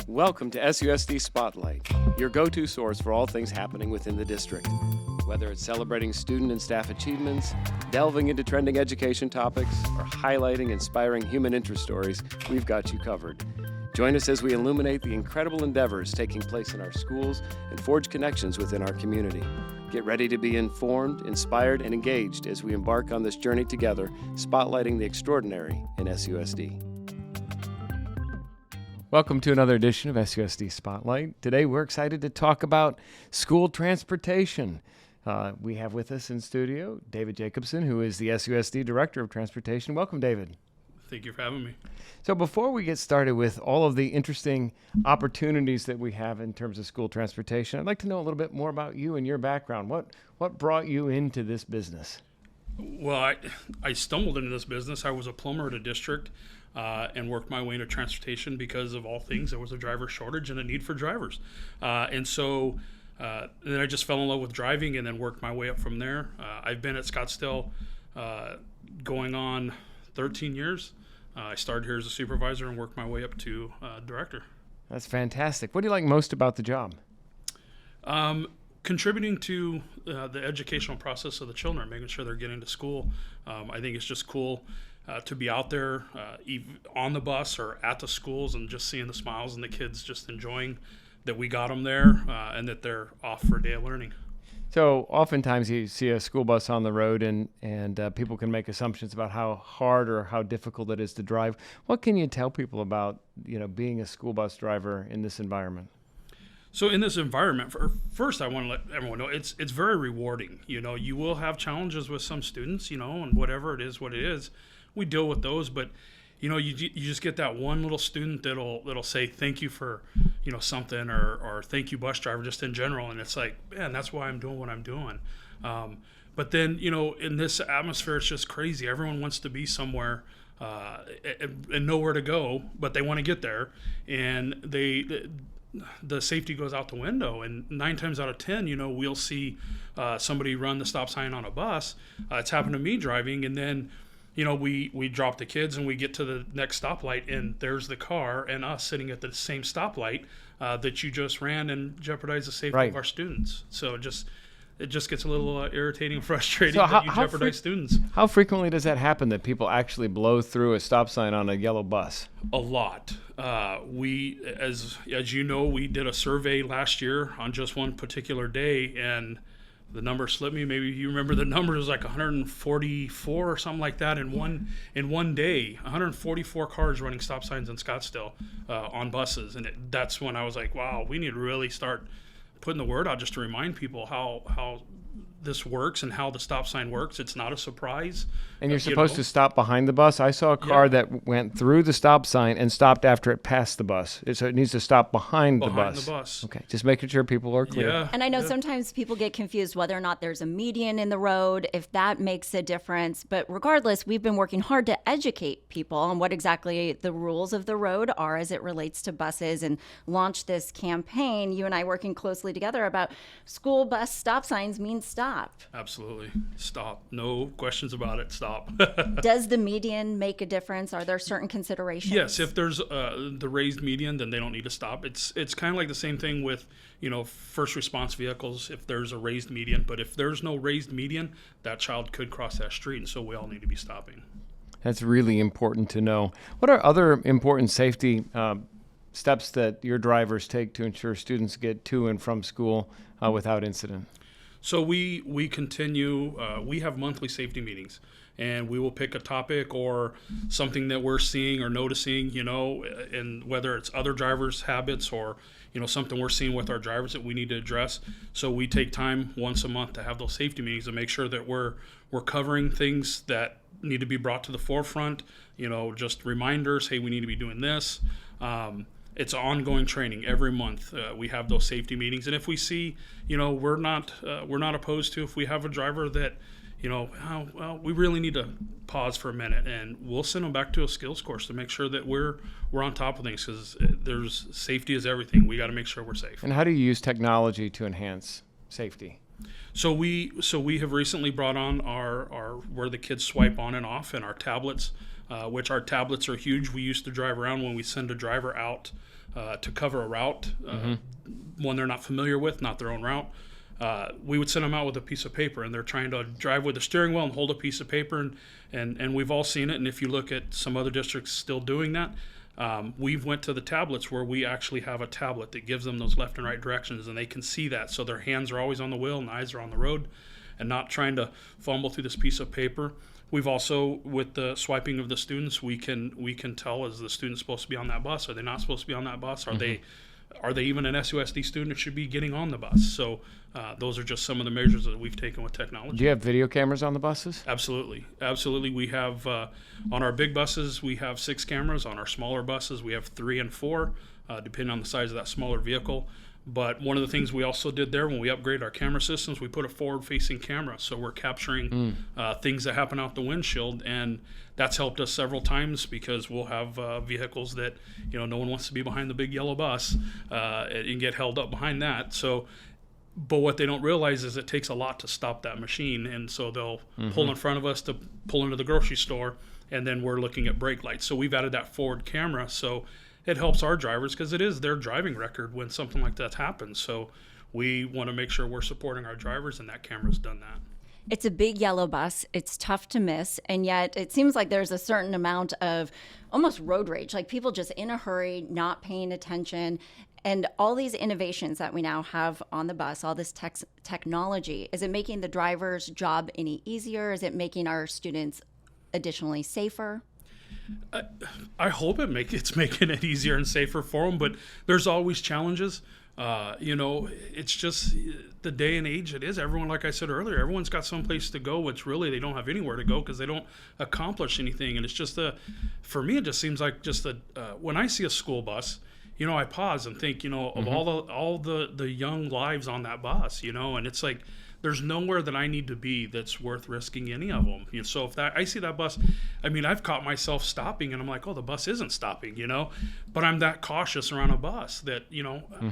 Welcome to SUSD Spotlight, your go-to source for all things happening within the district. Whether it's celebrating student and staff achievements, delving into trending education topics, or highlighting inspiring human interest stories, we've got you covered. Join us as we illuminate the incredible endeavors taking place in our schools and forge connections within our community. Get ready to be informed, inspired, and engaged as we embark on this journey together, spotlighting the extraordinary in SUSD. Welcome to another edition of SUSD Spotlight. Today we're excited to talk about school transportation. We have with us in studio David Jacobson, who is the SUSD Director of Transportation. Welcome, David. Thank you for having me. So before we get started with all of the interesting opportunities that we have in terms of school transportation, I'd like to know a little bit more about you and your background. What brought you into this business? Well, I stumbled into this business. I was a plumber at a district and worked my way into transportation because of all things. There was a driver shortage and a need for drivers. And then I just fell in love with driving and then worked my way up from there. I've been at Scottsdale going on 13 years. I started here as a supervisor and worked my way up to director. That's fantastic. What do you like most about the job? Contributing to the educational process of the children, making sure they're getting to school. I think it's just cool to be out there on the bus or at the schools and just seeing the smiles and the kids just enjoying that we got them there and that they're off for a day of learning. So oftentimes you see a school bus on the road and people can make assumptions about how hard or how difficult it is to drive. What can you tell people about, being a school bus driver in this environment? So in this environment, first I want to let everyone know it's very rewarding. You will have challenges with some students, and whatever it is, what it is, we deal with those. But you just get that one little student that'll say thank you for something or thank you bus driver just in general, and it's like, man, that's why I'm doing what I'm doing. But then in this atmosphere, it's just crazy. Everyone wants to be somewhere and nowhere to go, but they want to get there, and the safety goes out the window. And 9 times out of 10, we'll see somebody run the stop sign on a bus. It's happened to me driving, and then we drop the kids and we get to the next stoplight, and there's the car and us sitting at the same stoplight that you just ran and jeopardized the safety of our students. So it just gets a little irritating and frustrating that you jeopardize students. How frequently does that happen, that people actually blow through a stop sign on a yellow bus? A lot. We, as you know, we did a survey last year on just one particular day, and the number slipped me. Maybe you remember the number. It was like 144 or something like that in one day. 144 cars running stop signs in Scottsdale on buses, and that's when I was like, wow, we need to really start putting the word out just to remind people how this works and how the stop sign works. It's not a surprise. And you're supposed to stop behind the bus. I saw a car that went through the stop sign and stopped after it passed the bus. So it needs to stop behind the bus. Okay, just making sure people are clear. Yeah. And I know sometimes people get confused whether or not there's a median in the road, if that makes a difference. But regardless, we've been working hard to educate people on what exactly the rules of the road are as it relates to buses, and launch this campaign, you and I working closely together, about school bus stop signs mean stop. Absolutely. Stop. No questions about it. Stop. Does the median make a difference? Are there certain considerations? Yes. If there's the raised median, then they don't need to stop. It's kind of like the same thing with, first response vehicles, if there's a raised median. But if there's no raised median, that child could cross that street, and so we all need to be stopping. That's really important to know. What are other important safety steps that your drivers take to ensure students get to and from school without incident? So we continue, we have monthly safety meetings, and we will pick a topic or something that we're seeing or noticing, and whether it's other drivers' habits or, something we're seeing with our drivers that we need to address. So we take time once a month to have those safety meetings to make sure that we're covering things that need to be brought to the forefront, just reminders, hey, we need to be doing this. It's ongoing training every month. We have those safety meetings, and if we see, we're not opposed to, if we have a driver that, we really need to pause for a minute, and we'll send them back to a skills course to make sure that we're on top of things, because there's safety is everything. We got to make sure we're safe. And how do you use technology to enhance safety? So we have recently brought on our where the kids swipe on and off, and our tablets, which our tablets are huge. We used to drive around when we send a driver out to cover a route, one they're not familiar with, not their own route. We would send them out with a piece of paper, and they're trying to drive with the steering wheel and hold a piece of paper, and we've all seen it. And if you look at some other districts still doing that, we've went to the tablets where we actually have a tablet that gives them those left and right directions, and they can see that. So their hands are always on the wheel and eyes are on the road and not trying to fumble through this piece of paper. We've also, with the swiping of the students, we can tell, is the student supposed to be on that bus? Are they not supposed to be on that bus? Are they even an SUSD student that should be getting on the bus? So those are just some of the measures that we've taken with technology. Do you have video cameras on the buses? Absolutely. We have, on our big buses, we have 6 cameras. On our smaller buses, we have 3 and 4, depending on the size of that smaller vehicle. But one of the things we also did there when we upgraded our camera systems, we put a forward-facing camera. So we're capturing things that happen out the windshield, and that's helped us several times because we'll have vehicles that, no one wants to be behind the big yellow bus and get held up behind that. So, but what they don't realize is it takes a lot to stop that machine, and so they'll pull in front of us to pull into the grocery store, and then we're looking at brake lights. So we've added that forward camera, so it helps our drivers because it is their driving record when something like that happens. So we want to make sure we're supporting our drivers, and that camera's done that. It's a big yellow bus. It's tough to miss. And yet it seems like there's a certain amount of almost road rage, like people just in a hurry, not paying attention. And all these innovations that we now have on the bus, all this technology, is it making the driver's job any easier? Is it making our students additionally safer? I hope it's making it easier and safer for them, but there's always challenges. It's just the day and age it is. Everyone, like I said earlier, everyone's got some place to go, which really they don't have anywhere to go because they don't accomplish anything. And it's just for me, it just seems like when I see a school bus, I pause and think, of all the young lives on that bus, and it's like, there's nowhere that I need to be that's worth risking any of them. So if I see that bus, I've caught myself stopping, and I'm like, oh, the bus isn't stopping, but I'm that cautious around a bus that,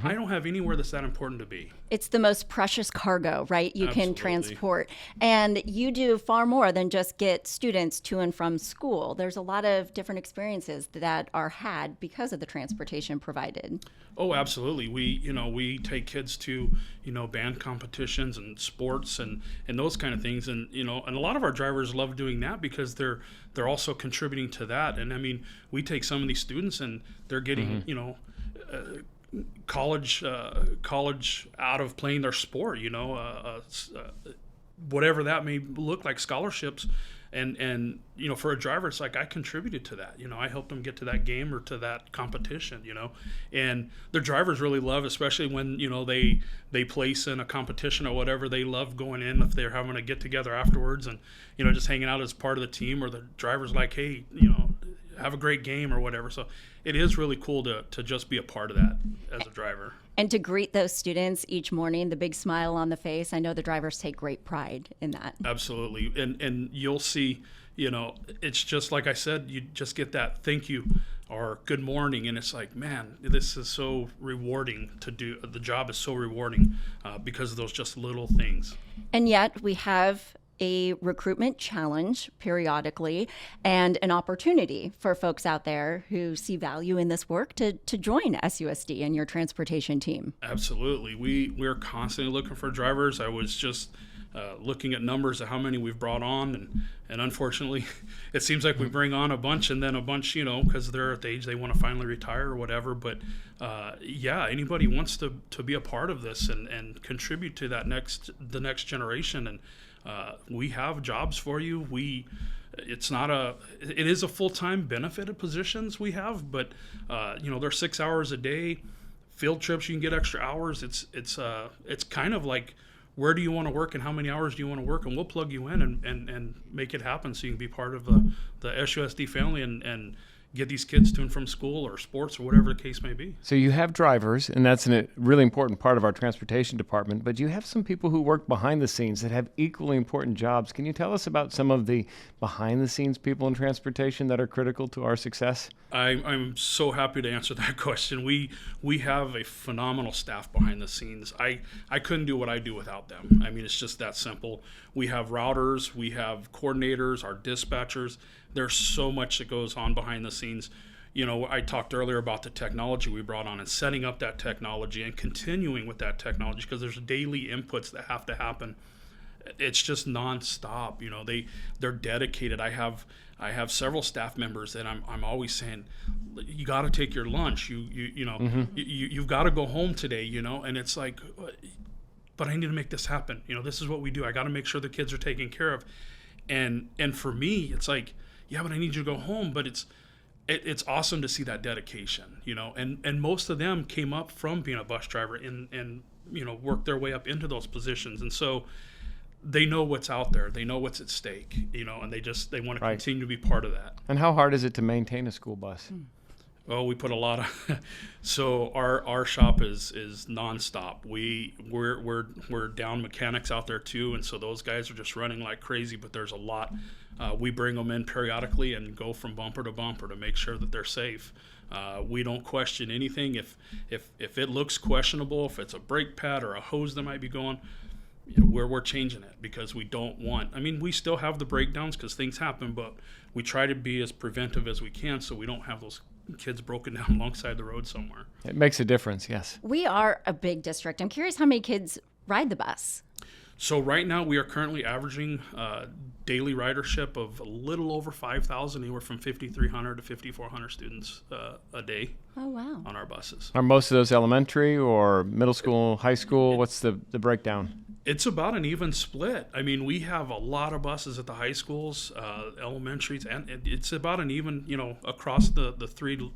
I don't have anywhere that's that important to be. It's the most precious cargo, right? You Absolutely. Can transport. And you do far more than just get students to and from school. There's a lot of different experiences that are had because of the transportation provided. Oh, absolutely. We take kids to, band competitions and sports and those kind of things. And, and a lot of our drivers love doing that because they're also contributing to that. And we take some of these students and they're getting, college out of playing their sport, whatever that may look like, scholarships. And for a driver, it's like I contributed to that. I helped them get to that game or to that competition, and the drivers really love, especially when, they place in a competition or whatever, they love going in if they're having a get together afterwards and, just hanging out as part of the team, or the driver's like, hey, have a great game or whatever. So it is really cool to just be a part of that as a driver. And to greet those students each morning, the big smile on the face, I know the drivers take great pride in that. Absolutely. And you'll see, it's just like I said, you just get that thank you or good morning. And it's like, man, this is so rewarding to do. The job is so rewarding because of those just little things. And yet we have a recruitment challenge periodically and an opportunity for folks out there who see value in this work to join SUSD and your transportation team. Absolutely. We're constantly looking for drivers. I was just looking at numbers of how many we've brought on, and unfortunately it seems like we bring on a bunch and then a bunch, because they're at the age they want to finally retire or whatever. But anybody wants to be a part of this and contribute to the next generation. And we have jobs for you. It is a full-time benefited positions we have, but they're 6 hours a day. Field trips, you can get extra hours. It's kind of like, where do you want to work and how many hours do you want to work, and we'll plug you in and make it happen so you can be part of the SUSD family and get these kids to and from school or sports or whatever the case may be. So you have drivers, and that's a really important part of our transportation department, but you have some people who work behind the scenes that have equally important jobs. Can you tell us about some of the behind the scenes people in transportation that are critical to our success? I'm so happy to answer that question. We have a phenomenal staff behind the scenes. I couldn't do what I do without them. It's just that simple. We have routers, we have coordinators, our dispatchers. There's so much that goes on behind the scenes. I talked earlier about the technology we brought on and setting up that technology and continuing with that technology, because there's daily inputs that have to happen. It's just nonstop. They're dedicated. I have several staff members that I'm always saying, you got to take your lunch. You've got to go home today. And it's like, but I need to make this happen. This is what we do. I got to make sure the kids are taken care of. And for me, it's like, yeah, but I need you to go home. But it's awesome to see that dedication. And most of them came up from being a bus driver and worked their way up into those positions. And so they know what's out there. They know what's at stake, and they want to continue to be part of that. And how hard is it to maintain a school bus? Well, we put a lot of. So our shop is nonstop. We're down mechanics out there too, and so those guys are just running like crazy. But there's a lot. We bring them in periodically and go from bumper to bumper to make sure that they're safe. We don't question anything. If it looks questionable, if it's a brake pad or a hose that might be going, we're changing it, because we don't want. We still have the breakdowns because things happen, but we try to be as preventive as we can so we don't have those kids broken down alongside the road somewhere. It makes a difference, yes. We are a big district. I'm curious how many kids ride the bus. So right now we are currently averaging daily ridership of a little over 5,000, anywhere from 5,300 to 5,400 students a day. Oh, wow. On our buses. Are most of those elementary or middle school, high school? What's the breakdown? It's about an even split. We have a lot of buses at the high schools, elementaries, and it's about an even, across the three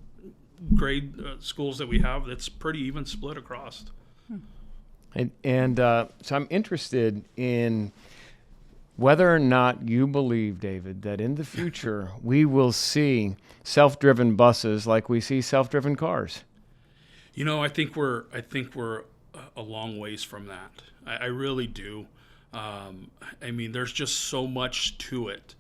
grade schools that we have. It's pretty even split across. And so I'm interested in whether or not you believe, David, that in the future we will see self-driven buses like we see self-driven cars. I think we're a long ways from that. I really do. There's just so much to it.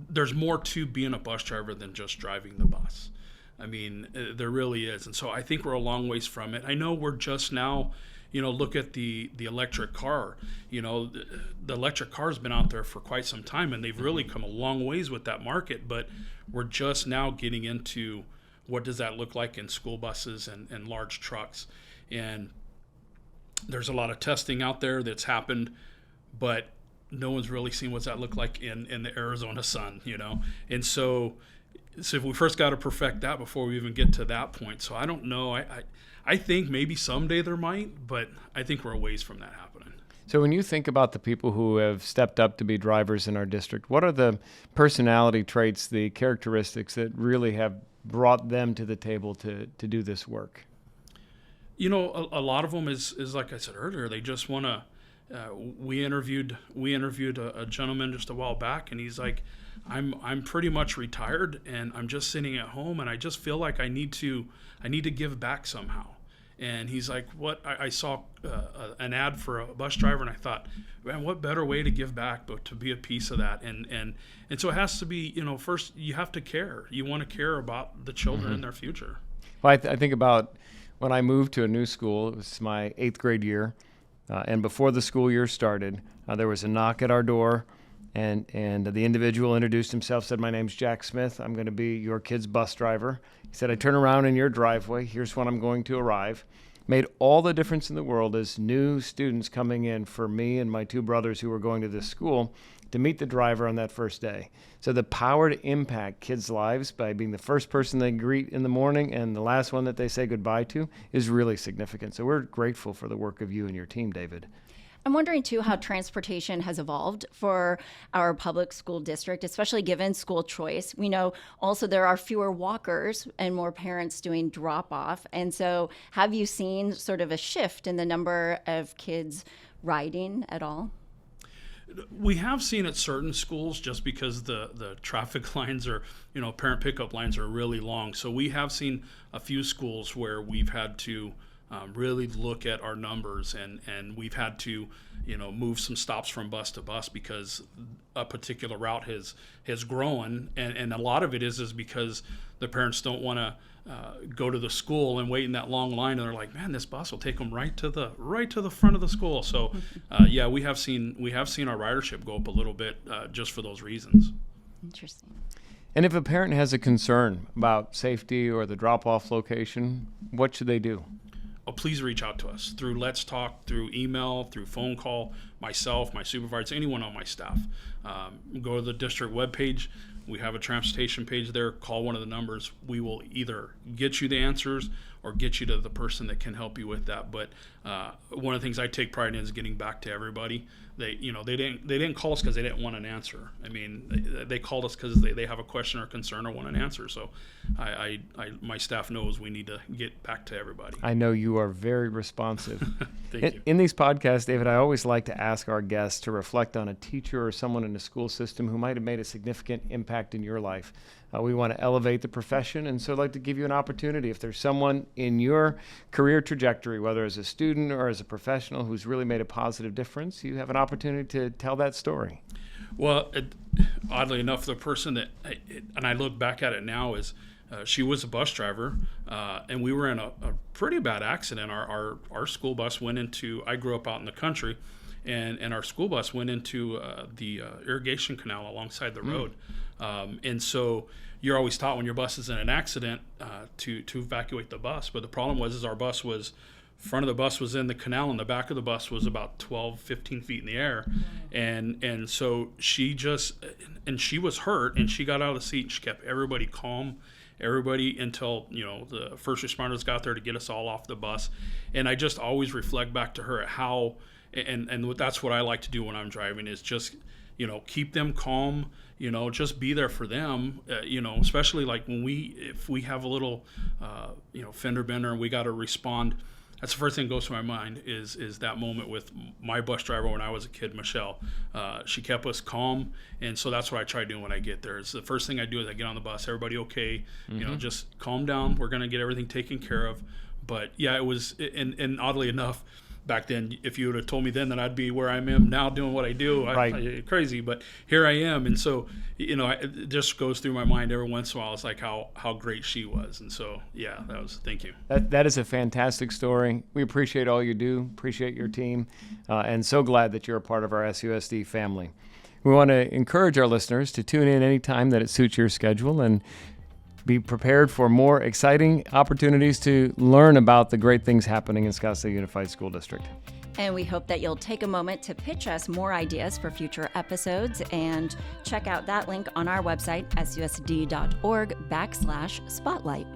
There's more to being a bus driver than just driving the bus. There really is. And so I think we're a long ways from it. I know we're just now, look at the electric car. The electric car's been out there for quite some time, and they've really come a long ways with that market. But we're just now getting into what does that look like in school buses and large trucks. And there's a lot of testing out there that's happened, but no one's really seen what's that look like in the Arizona sun, And so if we first got to perfect that before we even get to that point. So I don't know. I think maybe someday there might, but I think we're a ways from that happening. So when you think about the people who have stepped up to be drivers in our district, what are the personality traits, the characteristics that really have brought them to the table to do this work? A lot of them is like I said earlier, they just want to. We interviewed a gentleman just a while back, and he's like, I'm pretty much retired, and I'm just sitting at home, and I just feel like I need to give back somehow. And he's like, what? I saw an ad for a bus driver, and I thought, man, what better way to give back but to be a piece of that? And so it has to be, first you have to care. You want to care about the children and their future. Well, I think about when I moved to a new school. It was my 8th grade year, and before the school year started, there was a knock at our door, and the individual introduced himself, said, my name's Jack Smith. I'm going to be your kid's bus driver. He said, I turn around in your driveway. Here's when I'm going to arrive. Made all the difference in the world as new students coming in for me and my 2 brothers who were going to this school to meet the driver on that first day. So the power to impact kids' lives by being the first person they greet in the morning and the last one that they say goodbye to is really significant. So we're grateful for the work of you and your team, David. I'm wondering, too, how transportation has evolved for our public school district, especially given school choice. We know also there are fewer walkers and more parents doing drop-off. And so have you seen sort of a shift in the number of kids riding at all? We have seen at certain schools, just because the traffic lines are, parent pickup lines are really long. So we have seen a few schools where we've had to really look at our numbers, and we've had to, move some stops from bus to bus because a particular route has grown, and a lot of it is because the parents don't want to go to the school and wait in that long line, and they're like, man, this bus will take them right to the front of the school. So yeah, we have seen our ridership go up a little bit just for those reasons. Interesting. And if a parent has a concern about safety or the drop-off location, what should they do? Oh, please reach out to us through Let's Talk, through email, through phone call, myself, my supervisors, anyone on my staff. Go to the district webpage. We have a transportation page there. Call one of the numbers. We will either get you the answers or get you to the person that can help you with that. But one of the things I take pride in is getting back to everybody. They didn't call us because they didn't want an answer. I mean, they called us because they have a question or concern or want an answer. So my staff knows we need to get back to everybody. I know you are very responsive. Thank you. In these podcasts, David, I always like to ask our guests to reflect on a teacher or someone in the school system who might have made a significant impact in your life. We want to elevate the profession, and so I'd like to give you an opportunity. If there's someone in your career trajectory, whether as a student or as a professional, who's really made a positive difference, you have an opportunity to tell that story. Well, oddly enough, the person that, and I look back at it now, is she was a bus driver, and we were in a pretty bad accident. Our school bus went into, I grew up out in the country, and our school bus went into the irrigation canal alongside the road. And so you're always taught when your bus is in an accident to evacuate the bus. But the problem was our bus was, front of the bus was in the canal and the back of the bus was about 12, 15 feet in the air. And so she was hurt, and she got out of the seat and she kept everybody calm, until, the first responders got there to get us all off the bus. And I just always reflect back to her at how, and that's what I like to do when I'm driving, is just, keep them calm, just be there for them, especially like if we have a little, fender bender and we got to respond. That's the first thing that goes to my mind is that moment with my bus driver when I was a kid, Michelle. She kept us calm, and so that's what I try doing when I get there. It's the first thing I do is I get on the bus. Everybody okay? Just calm down. We're gonna get everything taken care of. But yeah, it was, and oddly enough, back then, if you would have told me then that I'd be where I am now doing what I do, Right. Crazy, but here I am. And so, it just goes through my mind every once in a while. It's like how great she was. And so, yeah, thank you. That is a fantastic story. We appreciate all you do, appreciate your team, and so glad that you're a part of our SUSD family. We want to encourage our listeners to tune in anytime that it suits your schedule and be prepared for more exciting opportunities to learn about the great things happening in Scottsdale Unified School District. And we hope that you'll take a moment to pitch us more ideas for future episodes, and check out that link on our website, susd.org/spotlight.